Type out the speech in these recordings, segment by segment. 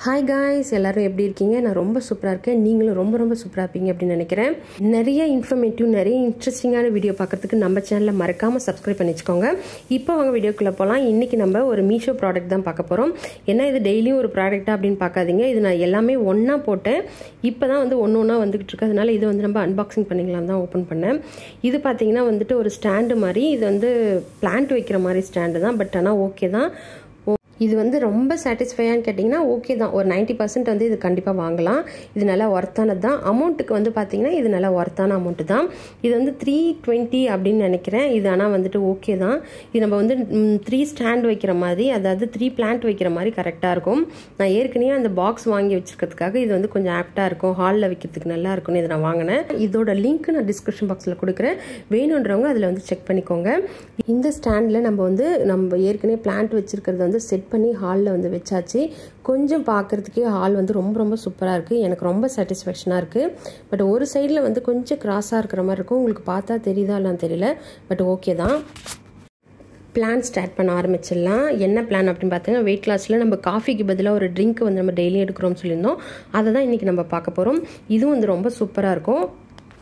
Hi guys, எல்லோரும் எப்படி இருக்கீங்க? நான் ரொம்ப சூப்பராக இருக்கேன். நீங்களும் ரொம்ப ரொம்ப சூப்பராக இருப்பீங்க அப்படின்னு நினைக்கிறேன். நிறைய இன்ஃபர்மேட்டிவ், நிறைய இன்ட்ரெஸ்டிங்கான வீடியோ பார்க்குறதுக்கு நம்ம சேனலை மறக்காமல் சப்ஸ்கிரைப் பண்ணி வச்சுக்கோங்க. இப்போ அவங்க வீடியோக்குள்ளே போகலாம். இன்றைக்கி நம்ம ஒரு மீஷோ ப்ராடக்ட் தான் பார்க்க போகிறோம். ஏன்னா இது டெய்லியும் ஒரு ப்ராடக்டாக அப்படின்னு பார்க்காதீங்க. இது நான் எல்லாமே ஒன்றா போட்டேன். இப்போ தான் வந்து ஒன்று ஒன்றா வந்துக்கிட்டு இருக்கு. அதனால இது வந்து நம்ம அன்பாக்சிங் பண்ணிக்கலாம் தான் ஓப்பன் பண்ணேன். இது பார்த்தீங்கன்னா வந்துட்டு ஒரு ஸ்டாண்டு மாதிரி. இது வந்து பிளான்ட் வைக்கிற மாதிரி ஸ்டாண்டு தான். பட் ஆனால் ஓகே தான். இது வந்து ரொம்ப சாட்டிஸ்ஃபையான்னு கேட்டிங்கன்னா ஓகே தான். ஒரு 90% வந்து இது கண்டிப்பாக வாங்கலாம். இது நல்லா ஒர்த்தானது தான். அமௌண்ட்டுக்கு வந்து பார்த்தீங்கன்னா இது நல்லா ஒர்த்தான அமௌண்ட்டு தான். இது வந்து 320 அப்படின்னு நினைக்கிறேன். இது ஆனால் வந்துட்டு ஓகே தான். இது நம்ம வந்து 3 ஸ்டாண்ட் வைக்கிற மாதிரி, அதாவது 3 பிளான்ட் வைக்கிற மாதிரி கரெக்டாக இருக்கும். நான் ஏற்கனவே அந்த பாக்ஸ் வாங்கி வச்சுருக்கிறதுக்காக இது வந்து கொஞ்சம் ஆப்டாக இருக்கும். ஹாலில் வைக்கிறதுக்கு நல்லா இருக்கும்னு இதை நான் வாங்கினேன். இதோட லிங்க் நான் டிஸ்கிரிப்ஷன் பாக்ஸில் கொடுக்குறேன். வேணுன்றவங்க அதில் வந்து செக் பண்ணிக்கோங்க. இந்த ஸ்டாண்டில் நம்ம ஏற்கனவே பிளான்ட் வச்சுருக்கிறது வந்து செட் பண்ணி ஹாலில் வந்து வச்சாச்சு. கொஞ்சம் பார்க்குறதுக்கே ஹால் வந்து ரொம்ப ரொம்ப சூப்பராக இருக்குது. எனக்கு ரொம்ப சாட்டிஸ்ஃபேக்ஷனாக இருக்குது. பட் ஒரு சைடில் வந்து கொஞ்சம் கிராஸாக இருக்கிற மாதிரி இருக்கும். உங்களுக்கு பார்த்தா தெரியுதா இல்லைன்னு தெரியல. பட் ஓகே தான். பிளான் ஸ்டார்ட் பண்ண ஆரம்பிச்சிடலாம். என்ன பிளான் அப்படின்னு பார்த்தீங்கன்னா, வெயிட் லாஸில் நம்ம காஃபிக்கு பதிலாக ஒரு ட்ரிங்க் வந்து நம்ம டெய்லி எடுக்கிறோம்னு சொல்லியிருந்தோம். அதை தான் இன்றைக்கி நம்ம பார்க்க போகிறோம். இதுவும் வந்து ரொம்ப சூப்பராக இருக்கும்.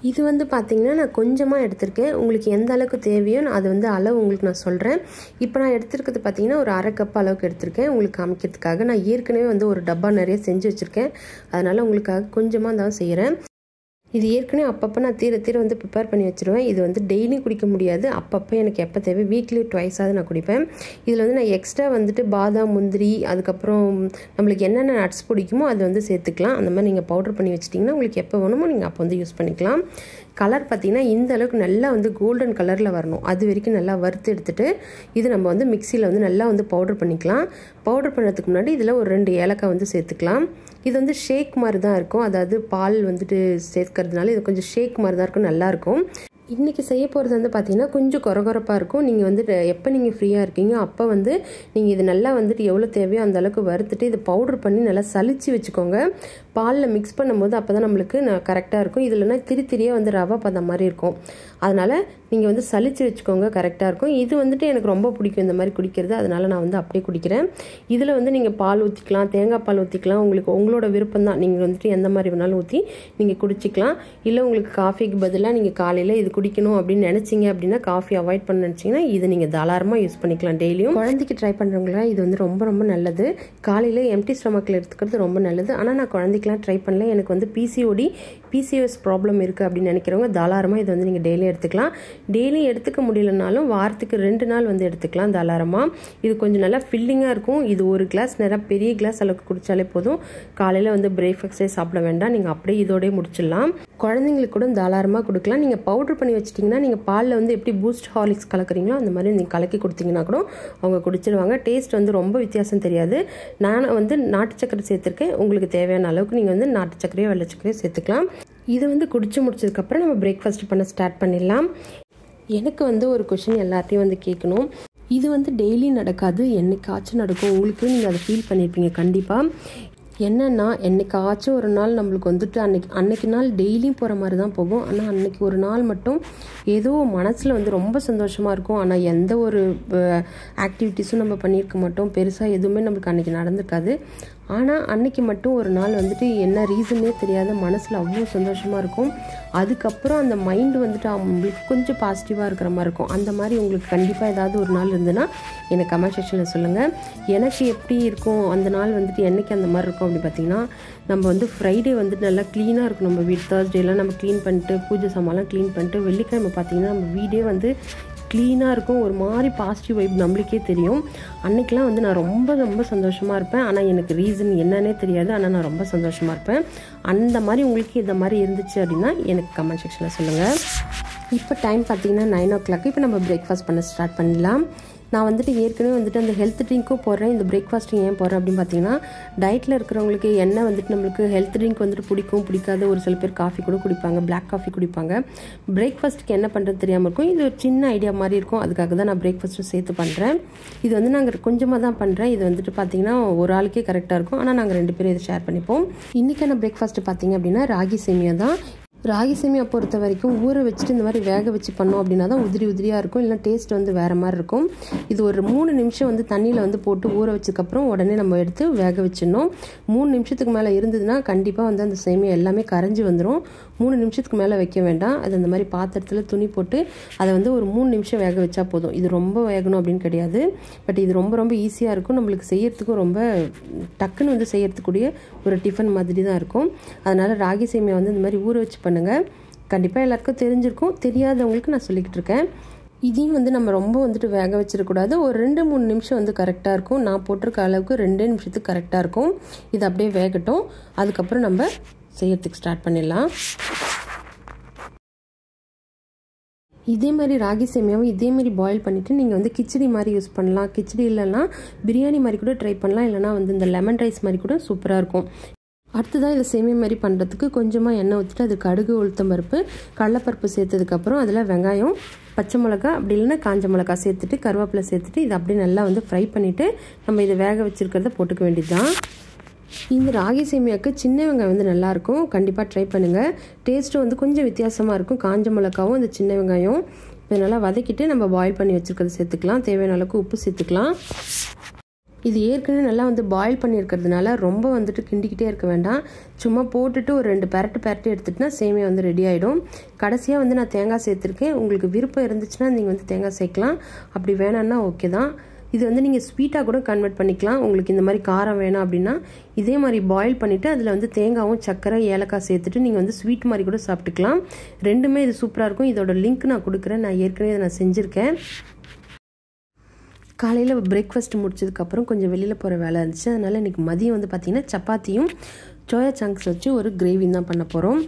இது வந்து பார்த்திங்கன்னா நான் கொஞ்சமாக எடுத்திருக்கேன். உங்களுக்கு எந்த அளவுக்கு தேவையோ அது வந்து அளவு உங்களுக்கு நான் சொல்கிறேன். இப்போ நான் எடுத்துருக்கிறது பார்த்திங்கன்னா ஒரு 1/2 கப் அளவுக்கு எடுத்திருக்கேன். உங்களுக்கு காமிக்கிறதுக்காக. நான் ஏற்கனவே வந்து ஒரு டப்பா நிறைய செஞ்சு வச்சுருக்கேன். அதனால் உங்களுக்காக கொஞ்சமாக தான் செய்கிறேன். இது ஏற்கனவே அப்பப்போ நான் தீர வந்து ப்ரிப்பேர் பண்ணி வச்சுருவேன். இது வந்து டெய்லி குடிக்க முடியாது. அப்பப்போ எனக்கு எப்போ தேவை, வீக்லி 2 நான் குடிப்பேன். இதில் வந்து நான் எக்ஸ்ட்ரா வந்துட்டு பாதாம், முந்திரி, அதுக்கப்புறம் நம்மளுக்கு என்னென்ன நட்ஸ் பிடிக்குமோ அது வந்து சேர்த்துக்கலாம். அந்த மாதிரி நீங்கள் பவுடர் பண்ணி வச்சிட்டிங்கன்னா உங்களுக்கு எப்போ வேணுமோ நீங்கள் அப்போ வந்து யூஸ் பண்ணிக்கலாம். கலர் பார்த்திங்கன்னா இந்த அளவுக்கு நல்லா வந்து கோல்டன் கலரில் வரணும். அது வரைக்கும் நல்லா வறுத்து எடுத்துகிட்டு இது நம்ம வந்து மிக்சியில் வந்து நல்லா வந்து பவுடர் பண்ணிக்கலாம். பவுடர் பண்ணுறதுக்கு முன்னாடி இதில் ஒரு 2 ஏலக்காய் வந்து சேர்த்துக்கலாம். இது வந்து ஷேக் மாதிரி தான் இருக்கும். அதாவது பால் வந்துட்டு சேர்க்கறதுனால இது கொஞ்சம் ஷேக் மாதிரி தான் இருக்கும். நல்லாயிருக்கும். இன்றைக்கி செய்ய போகிறது வந்து பார்த்திங்கன்னா கொஞ்சம் கொரகொரப்பாக இருக்கும். நீங்கள் வந்து எப்போ நீங்கள் ஃப்ரீயாக இருக்கீங்க அப்போ வந்து நீங்கள் இது நல்லா வந்துட்டு எவ்வளோ தேவையோ அந்த அளவுக்கு வறுத்துட்டு இதை பவுடர் பண்ணி நல்லா சலிச்சு வச்சுக்கோங்க. பாலில் மிக்ஸ் பண்ணும்போது அப்போ தான் நம்மளுக்கு கரெக்டாக இருக்கும். இதில்னா திரியாக வந்து ரவை பதம் மாதிரி இருக்கும். அதனால் நீங்கள் வந்து சலிச்சு வச்சுக்கோங்க, கரெக்டாக இருக்கும். இது வந்துட்டு எனக்கு ரொம்ப பிடிக்கும் இந்த மாதிரி குடிக்கிறது. அதனால் நான் வந்து அப்படியே குடிக்கிறேன். இதில் வந்து நீங்கள் பால் ஊற்றிக்கலாம், தேங்காய் பால் ஊற்றிக்கலாம். உங்களோட விருப்பம் தான். நீங்கள் வந்துட்டு எந்த மாதிரி வேணாலும் ஊற்றி நீங்கள் குடிச்சிக்கலாம். இல்லை உங்களுக்கு காஃபிக்கு பதிலாக நீங்கள் காலையில் இது குடிக்கணும் அப்படின்னு நினச்சிங்க அப்படின்னா, காஃபி அவாய்ட் பண்ண நினச்சிங்கன்னா இது நீங்கள் தாராளமாக யூஸ் பண்ணிக்கலாம். டெய்லியும் குழந்தைக்கு ட்ரை பண்ணுறவங்களா இது வந்து ரொம்ப ரொம்ப நல்லது. காலையில் எம்டி ஸ்டொமக்கில் எடுத்துக்கிறது ரொம்ப நல்லது. ஆனால் நான் குழந்தைக்கெலாம் ட்ரை பண்ணல. எனக்கு வந்து PCOS ப்ராப்ளம் இருக்குது அப்படின்னு நினைக்கிறவங்க தாராளமாக இது வந்து நீங்கள் டெய்லி எடுத்துக்கலாம். டெய்லி எடுத்துக்க முடியலனாலும் வாரத்துக்கு 2 நாள் வந்து எடுத்துக்கலாம் தாராளமாக. இது கொஞ்சம் நல்லா ஃபில்லிங்காக இருக்கும். இது ஒரு கிளாஸ் நேரம் பெரிய கிளாஸ் அளவுக்கு குடித்தாலே போதும். காலையில் வந்து பிரேக்ஃபாஸ்ட்டே சாப்பிட வேண்டாம். நீங்கள் அப்படியே இதோடய முடிச்சிடலாம். குழந்தைங்களுக்கு கூட தாராளமாக கொடுக்கலாம். நீங்கள் பவுடர் பண்ணி வச்சிட்டிங்கன்னா நீங்கள் பாலில் வந்து எப்படி பூஸ்ட் ஹார்லிக்ஸ் கலக்குறீங்களோ அந்த மாதிரி நீங்கள் கலக்கி கொடுத்தீங்கன்னா கூட அவங்க குடிச்சிடுவாங்க. டேஸ்ட் வந்து ரொம்ப வித்தியாசம் தெரியாது. நான் வந்து நாட்டு சக்கரை சேர்த்துருக்கேன். உங்களுக்கு தேவையான அளவுக்கு நீங்கள் வந்து நாட்டு சக்கரையோ வெள்ளை சக்கரையோ சேர்த்துக்கலாம். இதை வந்து குடிச்சு முடிச்சதுக்கப்புறம் நம்ம பிரேக்ஃபாஸ்ட் பண்ண ஸ்டார்ட் பண்ணிடலாம். எனக்கு வந்து ஒரு கொஷின் எல்லாத்தையும் வந்து கேட்கணும். இது வந்து டெய்லி நடக்காது, என்னைக்காச்சும் நடக்கும். உங்களுக்கு நீங்கள் அதை ஃபீல் பண்ணியிருப்பீங்க கண்டிப்பாக. என்னென்னா என்னைக்காச்சும் ஒரு நாள் நம்மளுக்கு வந்துட்டு அன்னைக்கு நாள் டெய்லியும் போகிற மாதிரி தான் போகும். ஆனால் அன்னைக்கு ஒரு நாள் மட்டும் ஏதோ மனசில் வந்து ரொம்ப சந்தோஷமாக இருக்கும். ஆனால் எந்த ஒரு ஆக்டிவிட்டீஸும் நம்ம பண்ணியிருக்க மாட்டோம். பெருசாக எதுவுமே நம்மளுக்கு அன்றைக்கி நடந்திருக்காது. ஆனால் அன்றைக்கி மட்டும் ஒரு நாள் வந்துட்டு என்ன ரீசனே தெரியாத மனசில் அவ்வளோ சந்தோஷமாக இருக்கும். அதுக்கப்புறம் அந்த மைண்டு வந்துட்டு அவங்களுக்கு கொஞ்சம் பாசிட்டிவாக இருக்கிற மாதிரி இருக்கும். அந்த மாதிரி உங்களுக்கு கண்டிப்பாக ஏதாவது ஒரு நாள் இருந்ததுன்னா எனக்கு கமெண்ட் செக்ஷனில் சொல்லுங்கள். எனக்கு எப்படி இருக்கும் அந்த நாள் வந்துட்டு என்றைக்கு அந்த மாதிரி இருக்கும் அப்படி பார்த்திங்கன்னா, நம்ம வந்து ஃப்ரைடே வந்துட்டு நல்லா க்ளீனாக இருக்கும் நம்ம வீடு. தேர்ஸ்டேலாம் நம்ம க்ளீன் பண்ணிட்டு பூஜை சாமான்லாம் க்ளீன் பண்ணிட்டு வெள்ளிக்கிழமை பார்த்திங்கன்னா நம்ம வீடே வந்து க்ளீனாக இருக்கும். ஒரு மாதிரி பாசிட்டிவ் வைப் நம்மளுக்கே தெரியும். அன்றைக்கெலாம் வந்து நான் ரொம்ப ரொம்ப சந்தோஷமாக இருப்பேன். ஆனால் எனக்கு ரீசன் என்னன்னே தெரியாது. ஆனால் நான் ரொம்ப சந்தோஷமாக இருப்பேன். அந்த மாதிரி உங்களுக்கு இந்த மாதிரி இருந்துச்சு அப்படின்னா எனக்கு கமெண்ட் செக்ஷனில் சொல்லுங்கள். இப்போ டைம் பார்த்திங்கன்னா 9 o'clock. இப்போ நம்ம பிரேக்ஃபாஸ்ட் பண்ண ஸ்டார்ட் பண்ணிடலாம். நான் வந்துட்டு ஏற்கனவே வந்துட்டு அந்த ஹெல்த் ட்ரிங்க்கும் போடுறேன், இந்த பிரேக்ஃபாஸ்ட்டும் ஏன் போடுறேன் அப்படின்னு பார்த்தீங்கன்னா, டயட்டில் இருக்கிறவங்களுக்கு எண்ணெய் வந்துட்டு நம்மளுக்கு ஹெல்த் ட்ரிங்க் வந்துட்டு பிடிக்காது. ஒரு சில பேர் காஃபி கூட குடிப்பாங்க, பிளாக் காஃபி குடிப்பாங்க. பிரேக்ஃபாஸ்ட்டுக்கு என்ன பண்ணுறது தெரியாமல் இருக்கும். இது ஒரு சின்ன ஐடியா மாதிரி இருக்கும். அதுக்காக தான் நான் பிரேக்ஃபாஸ்ட்டும் சேர்த்து பண்ணுறேன். இது வந்து நாங்கள் கொஞ்சமாக தான் பண்ணுறேன். இது வந்துட்டு பார்த்தீங்கன்னா ஒரு ஆளுக்கே கரெக்டாக இருக்கும். ஆனால் நாங்கள் 2 பேரும் இதை ஷேர் பண்ணிப்போம். இன்றைக்கான பிரேக்ஃபாஸ்ட்டு பார்த்தீங்க அப்படின்னா ராகி சேமியா தான். ராகி சேமியா பொறுத்த வரைக்கும் ஊற வச்சுட்டு இந்த மாதிரி வேக வச்சு பண்ணோம் அப்படின்னா தான் உதிரியாக இருக்கும். இல்லைனா டேஸ்ட் வந்து வேறு மாதிரி இருக்கும். இது ஒரு 3 நிமிஷம் வந்து தண்ணியில் வந்து போட்டு ஊற வச்சதுக்கப்புறம் உடனே நம்ம எடுத்து வேக வச்சிடணும். 3 நிமிஷத்துக்கு மேலே இருந்ததுன்னா கண்டிப்பாக வந்து அந்த சேமியா எல்லாமே கரைஞ்சி வந்துடும். 3 நிமிஷத்துக்கு மேலே வைக்க வேண்டாம். அது அந்த மாதிரி பாத்திரத்தில் துணி போட்டு அதை வந்து ஒரு 3 நிமிஷம் வேக வச்சா போதும். இது ரொம்ப வேகணும் அப்படின்னு கிடையாது. பட் இது ரொம்ப ரொம்ப ஈஸியாக இருக்கும். நம்மளுக்கு செய்யறதுக்கும் ரொம்ப டக்குன்னு வந்து செய்யறதுக்கூடிய ஒரு டிஃபன் மாதிரி தான் இருக்கும். அதனால் ராகி சேமியா வந்து இந்த மாதிரி ஊற வச்சு பண்ணுங்கள். கண்டிப்பாக எல்லாருக்கும் தெரிஞ்சிருக்கும். தெரியாதவங்களுக்கு நான் சொல்லிக்கிட்டு இருக்கேன். இதையும் வந்து நம்ம ரொம்ப வந்துட்டு வேக வச்சிடக்கூடாது. ஒரு 2-3 நிமிஷம் வந்து கரெக்டாக இருக்கும். நான் போட்டிருக்க அளவுக்கு 2 நிமிஷத்துக்கு கரெக்டாக இருக்கும். இது அப்படியே வேகட்டும். அதுக்கப்புறம் நம்ம செய்யறதுக்கு ஸ்டார்ட் பண்ணிடலாம். இதே மாதிரி ராகி சேமியாவை இதே மாதிரி பாயில் பண்ணிவிட்டு நீங்கள் வந்து கிச்சடி மாதிரி யூஸ் பண்ணலாம். கிச்சடி இல்லைன்னா பிரியாணி மாதிரி கூட ட்ரை பண்ணலாம். இல்லைனா வந்து இந்த லெமன் ரைஸ் மாதிரி கூட சூப்பராக இருக்கும். அடுத்ததாக இதை சேமியா மாதிரி பண்ணுறதுக்கு கொஞ்சமாக எண்ணெய் ஊற்றிட்டு அது கடுகு, உளுத்தம் பருப்பு, கடலைப்பருப்பு சேர்த்ததுக்கப்புறம் அதில் வெங்காயம், பச்சை மிளகா அப்படி இல்லைன்னா காஞ்ச மிளகா சேர்த்துட்டு கருவேப்பிலை சேர்த்துட்டு இதை அப்படியே நல்லா வந்து ஃப்ரை பண்ணிவிட்டு நம்ம இதை வேக வச்சுருக்கிறத போட்டுக்க வேண்டியது தான். இந்த ராகி சேமியாவுக்கு சின்ன வெங்காயம் வந்து நல்லாயிருக்கும். கண்டிப்பாக ட்ரை பண்ணுங்கள். டேஸ்ட்டும் வந்து கொஞ்சம் வித்தியாசமாக இருக்கும். காஞ்ச மிளகாவும் இந்த சின்ன வெங்காயம் இதை நல்லா வதக்கிட்டு நம்ம பாயில் பண்ணி வச்சுருக்கிறத சேர்த்துக்கலாம். தேவையான அளவுக்கு உப்பு சேர்த்துக்கலாம். இது ஏற்கனவே நல்லா வந்து பாயில் பண்ணியிருக்கிறதுனால ரொம்ப வந்துட்டு கிண்டிக்கிட்டே இருக்க வேண்டாம். சும்மா போட்டுட்டு ஒரு 2 பெரட்டு எடுத்துட்டுனா சேமியா வந்து ரெடி ஆகிடும். கடைசியாக வந்து நான் தேங்காய் சேர்த்துருக்கேன். உங்களுக்கு விருப்பம் இருந்துச்சுன்னா நீங்கள் வந்து தேங்காய் சேர்க்கலாம். அப்படி வேணான்னா ஓகே தான். இது வந்து நீங்கள் ஸ்வீட்டாக கூட கன்வெர்ட் பண்ணிக்கலாம். உங்களுக்கு இந்த மாதிரி காரம் வேணும் அப்படின்னா இதே மாதிரி பாயில் பண்ணிவிட்டு அதில் வந்து தேங்காயும் சர்க்கரை, ஏலக்காய் சேர்த்துட்டு நீங்கள் வந்து ஸ்வீட் மாதிரி கூட சாப்பிட்டுக்கலாம். ரெண்டுமே இது சூப்பராக இருக்கும். இதோட லிங்க் நான் கொடுக்குறேன். நான் ஏற்கனவே இதை நான் செஞ்சுருக்கேன். காலையில் பிரேக்ஃபாஸ்ட் முடிச்சதுக்கப்புறம் கொஞ்சம் வெளியில் போகிற வேலை இருந்துச்சு. அதனால் இன்றைக்கி மதியம் வந்து பார்த்திங்கன்னா சப்பாத்தியும் சோயா சங்க்ஸ் வச்சு ஒரு கிரேவியும் தான் பண்ண போகிறோம்.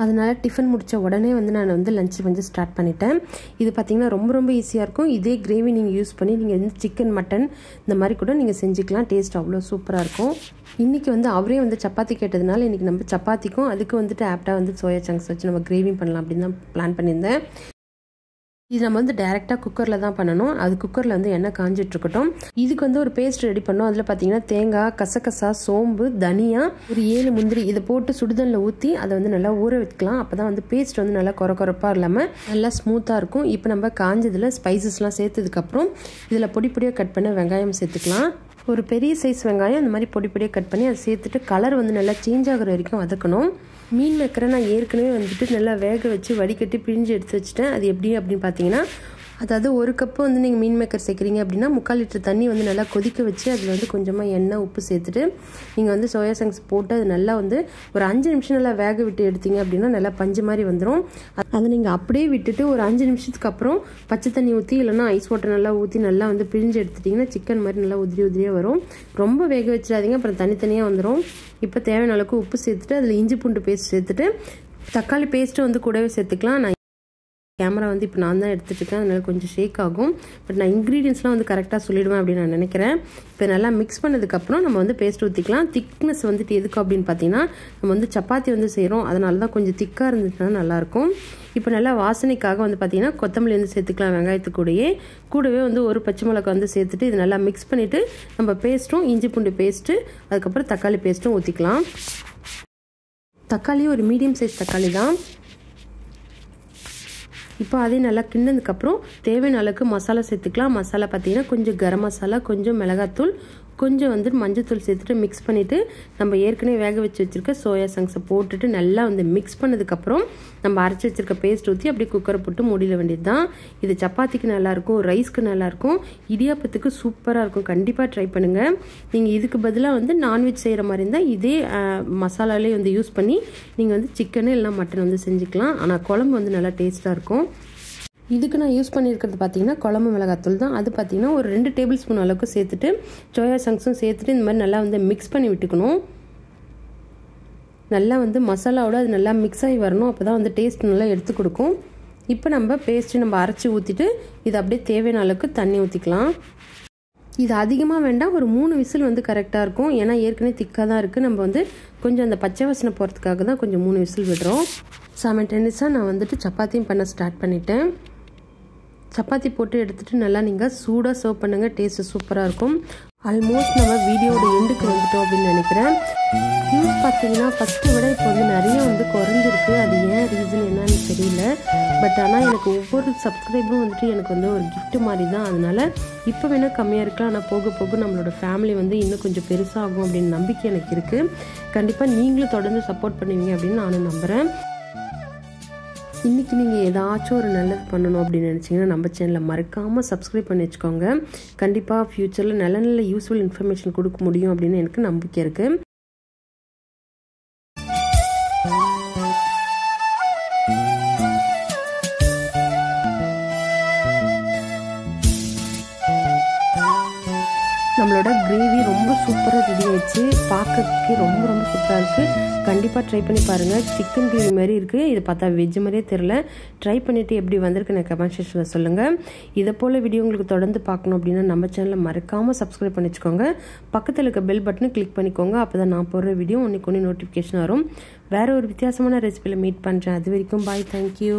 அதனால் டிஃபன் முடித்த உடனே வந்து நான் வந்து லஞ்ச் வந்து ஸ்டார்ட் பண்ணிட்டேன். இது பார்த்திங்கன்னா ரொம்ப ரொம்ப ஈஸியாக இருக்கும். இதே கிரேவி நீங்கள் யூஸ் பண்ணி நீங்கள் வந்து சிக்கன், மட்டன் இந்த மாதிரி கூட நீங்கள் செஞ்சுக்கலாம். டேஸ்ட் அவ்வளோ சூப்பராக இருக்கும். இன்றைக்கி வந்து அவரே வந்து சப்பாத்தி கேட்டதுனால இன்றைக்கி நம்ம சப்பாத்திக்கும் அதுக்கு வந்துட்டு ஆப்டாக வந்து சோயா சங்க்ஸ் வச்சு நம்ம கிரேவி பண்ணலாம் அப்படின்னு தான் பிளான் பண்ணியிருந்தேன். இது நம்ம வந்து டைரெக்டாக குக்கரில் தான் பண்ணணும். அது குக்கரில் வந்து எண்ணெய் காஞ்சிட்ருக்கட்டும். இதுக்கு வந்து ஒரு பேஸ்ட் ரெடி பண்ணோம். அதில் பார்த்தீங்கன்னா தேங்காய், கசகசா, சோம்பு, தனியா, ஒரு 7 முந்திரி இதை போட்டு சுடுதண்ணில் ஊற்றி அதை வந்து நல்லா ஊற வைக்கலாம். அப்போ தான் வந்து பேஸ்ட் வந்து நல்லா கொரப்பாக இல்லாமல் நல்லா ஸ்மூத்தாக இருக்கும். இப்போ நம்ம காஞ்சதில் ஸ்பைசஸ்லாம் சேர்த்ததுக்கப்புறம் இதில் பொடியாக கட் பண்ண வெங்காயம் சேர்த்துக்கலாம். ஒரு பெரிய சைஸ் வெங்காயம் இந்த மாதிரி பொடியாக கட் பண்ணி அதை சேர்த்துட்டு கலர் வந்து நல்லா சேஞ்ச் ஆகிற வரைக்கும் வதக்கணும். மீன் மேக்கரை நான் ஏற்கனவே வந்துட்டு நல்லா வேக வச்சு வடிகட்டி பிழிஞ்சு எடுத்து வச்சுட்டேன். அது எப்படி அப்படின்னு பார்த்தீங்கன்னா, அதாவது 1 கப்பு வந்து நீங்கள் மீன் மேக்கர் சேர்க்குறீங்க அப்படின்னா 3/4 லிட்டர் தண்ணி வந்து நல்லா கொதிக்க வச்சு அதில் வந்து கொஞ்சமாக எண்ணெய், உப்பு சேர்த்துட்டு நீங்கள் வந்து சோயா சங்க்ஸ் போட்டு அது நல்லா வந்து ஒரு 5 நிமிஷம் நல்லா வேக விட்டு எடுத்தீங்க அப்படின்னா நல்லா பஞ்சு மாதிரி வந்துடும். அதை நீங்கள் அப்படியே விட்டுட்டு ஒரு 5 நிமிஷத்துக்கு அப்புறம் பச்சை தண்ணி ஊற்றி இல்லைனா ஐஸ் வாட்டர் நல்லா ஊற்றி நல்லா வந்து பிழிஞ்சு எடுத்துட்டிங்கன்னா சிக்கன் மாதிரி நல்லா உதிரியாக வரும். ரொம்ப வேக வச்சிடாதீங்க, அப்புறம் தனித்தனியாக வந்துடும். இப்போ தேவையான அளவுக்கு உப்பு சேர்த்துட்டு அதில் இஞ்சி பூண்டு பேஸ்ட் சேர்த்துட்டு தக்காளி பேஸ்ட்டு வந்து கூடவே சேர்த்துக்கலாம். நான் கேமரா வந்து இப்போ நான் தான் எடுத்துகிட்ருக்கேன், அதனால் கொஞ்சம் ஷேக் ஆகும். பட் நான் இன்க்ரீடியன்ஸ்லாம் வந்து கரெக்டாக சொல்லிவிடுவேன் அப்படின்னு நான் நினைக்கிறேன். இப்போ நல்லா மிக்ஸ் பண்ணதுக்கப்புறம் நம்ம வந்து பேஸ்ட் ஊற்றிக்கலாம். திக்னஸ் வந்துட்டு எதுக்கு அப்படின்னு பார்த்தீங்கன்னா, நம்ம வந்து சப்பாத்தி வந்து செய்கிறோம், அதனால தான் கொஞ்சம் திக்காக இருந்துச்சுன்னா நல்லாயிருக்கும். இப்போ நல்லா வாசனைக்காக வந்து பார்த்திங்கன்னா கொத்தமல்லி வந்து சேர்த்துக்கலாம். கூடவே வந்து ஒரு பச்சை மிளகாய் வந்து சேர்த்துட்டு இது நல்லா மிக்ஸ் பண்ணிவிட்டு நம்ம பேஸ்ட்டும், இஞ்சி பூண்டு பேஸ்ட்டு, அதுக்கப்புறம் தக்காளி பேஸ்ட்டும் ஊற்றிக்கலாம். தக்காளியும் ஒரு மீடியம் சைஸ் தக்காளி தான். இப்போ அதையும் நல்லா கிண்ணதுக்கப்புறம் தேவையான அளவுக்கு மசாலா சேர்த்துக்கலாம். மசாலா பார்த்தீங்கன்னா கொஞ்சம் கரம் மசாலா, கொஞ்சம் மிளகாத்தூள், கொஞ்சம் வந்து மஞ்சத்தூள் சேர்த்துட்டு மிக்ஸ் பண்ணிவிட்டு நம்ம ஏற்கனவே வேக வச்சு வச்சுருக்க சோயா சங்க்ஸை போட்டுட்டு நல்லா வந்து மிக்ஸ் பண்ணதுக்கப்புறம் நம்ம அரைச்சி வச்சுருக்க பேஸ்ட் ஊற்றி அப்படியே குக்கரை போட்டு மூடிட வேண்டியது தான். இது சப்பாத்திக்கு நல்லாயிருக்கும், ரைஸ்க்கு நல்லாயிருக்கும், இடியாப்பத்துக்கு சூப்பராக இருக்கும். கண்டிப்பாக ட்ரை பண்ணுங்கள். நீங்கள் இதுக்கு பதிலாக வந்து நான்வெஜ் செய்கிற மாதிரி இருந்தால் இதே மசாலாலே வந்து யூஸ் பண்ணி நீங்கள் வந்து சிக்கனு இல்லைனா மட்டன் வந்து செஞ்சுக்கலாம். ஆனால் குழம்பு வந்து நல்லா டேஸ்ட்டாக இருக்கும். இதுக்கு நான் யூஸ் பண்ணியிருக்கிறது பார்த்தீங்கன்னா குழம்பு மிளகாத்தூள் தான். அது பார்த்தீங்கன்னா ஒரு 2 டேபிள் ஸ்பூன் அளவுக்கு சேர்த்துட்டு சோயா சங்க்ஸும் சேர்த்துட்டு இந்த மாதிரி நல்லா வந்து மிக்ஸ் பண்ணி விட்டுக்கணும். நல்லா வந்து மசாலாவோட அது நல்லா மிக்ஸ் ஆகி வரணும். அப்போ தான் வந்து டேஸ்ட் நல்லா எடுத்து கொடுக்கும். இப்போ நம்ம பேஸ்ட்டு நம்ம அரைச்சி ஊற்றிட்டு இது அப்படியே தேவையான அளவுக்கு தண்ணி ஊற்றிக்கலாம். இது அதிகமாக வேண்டாம், ஒரு 3 விசில் வந்து கரெக்டாக இருக்கும். ஏன்னா ஏற்கனவே திக்காக தான் இருக்குது. நம்ம வந்து கொஞ்சம் அந்த பச்சை வாசனை போகிறதுக்காக தான் கொஞ்சம் 3 விசில் விடுறோம். சமைட்டென்னிஸாக நான் வந்துட்டு சப்பாத்தியும் பண்ண ஸ்டார்ட் பண்ணிட்டேன். சப்பாத்தி போட்டு எடுத்துகிட்டு நல்லா நீங்கள் சூடாக சர்வ் பண்ணுங்கள். டேஸ்ட்டு சூப்பராக இருக்கும். ஆல்மோஸ்ட் நம்ம வீடியோட எண்டுக்கு வந்துட்டோம் அப்படின்னு நினைக்கிறேன். வியூஸ் பார்த்தீங்கன்னா ஃபஸ்ட்டை விட இப்போ வந்து நிறைய வந்து குறைஞ்சிருக்கு. அது ஏன் ரீசன் என்னன்னு தெரியல. பட் ஆனால் எனக்கு ஒவ்வொரு சப்ஸ்கிரைபரும் வந்துட்டு எனக்கு வந்து ஒரு கிஃப்ட் மாதிரி தான். அதனால் இப்போ வேணால் கம்மியாக இருக்கலாம். ஆனால் போக போக நம்மளோட ஃபேமிலி வந்து இன்னும் கொஞ்சம் பெருசாகும் அப்படின்னு நம்பிக்கை எனக்கு இருக்குது. கண்டிப்பாக நீங்களும் தொடர்ந்து சப்போர்ட் பண்ணுவீங்க அப்படின்னு நானும் நம்புகிறேன். இன்றைக்கி நீங்கள் ஏதாச்சும் ஒரு நல்லது பண்ணணும் அப்படின்னு நினச்சிங்கன்னா நம்ம சேனலில் மறக்காமல் சப்ஸ்கிரைப் பண்ணி வச்சுக்கோங்க. கண்டிப்பாக ஃப்யூச்சரில் நல்ல நல்ல யூஸ்ஃபுல் இன்ஃபர்மேஷன் கொடுக்க முடியும் அப்படின்னு எனக்கு நம்பிக்கை இருக்குது. நம்மளோட கிரேவி ரொம்ப சூப்பராக ரெடி ஆயிடுச்சு. பார்க்கறதுக்கே ரொம்ப ரொம்ப சூப்பராக இருக்குது. கண்டிப்பாக ட்ரை பண்ணி பாருங்கள். சிக்கன் கிரேவி மாதிரி இருக்குது. இதை பார்த்தா வெஜ் மாதிரியே தெரில. ட்ரை பண்ணிவிட்டு எப்படி வந்திருக்கு எனக்கு கமெண்ட் செக்ஷனில் சொல்லுங்கள். இதை போல் வீடியோ உங்களுக்கு தொடர்ந்து பார்க்கணும் அப்படின்னா நம்ம சேனலில் மறக்காமல் சப்ஸ்கிரைப் பண்ணி வச்சுக்கோங்க. பக்கத்தில் இருக்க பெல் பட்டனை கிளிக் பண்ணிக்கோங்க. அப்போ தான் நான் போடுற வீடியோ ஒன்று நோட்டிஃபிகேஷன் வரும். வேறு ஒரு வித்தியாசமான ரெசிபியில் மீட் பண்ணுறேன். அது வரைக்கும் பாய். தேங்க்யூ.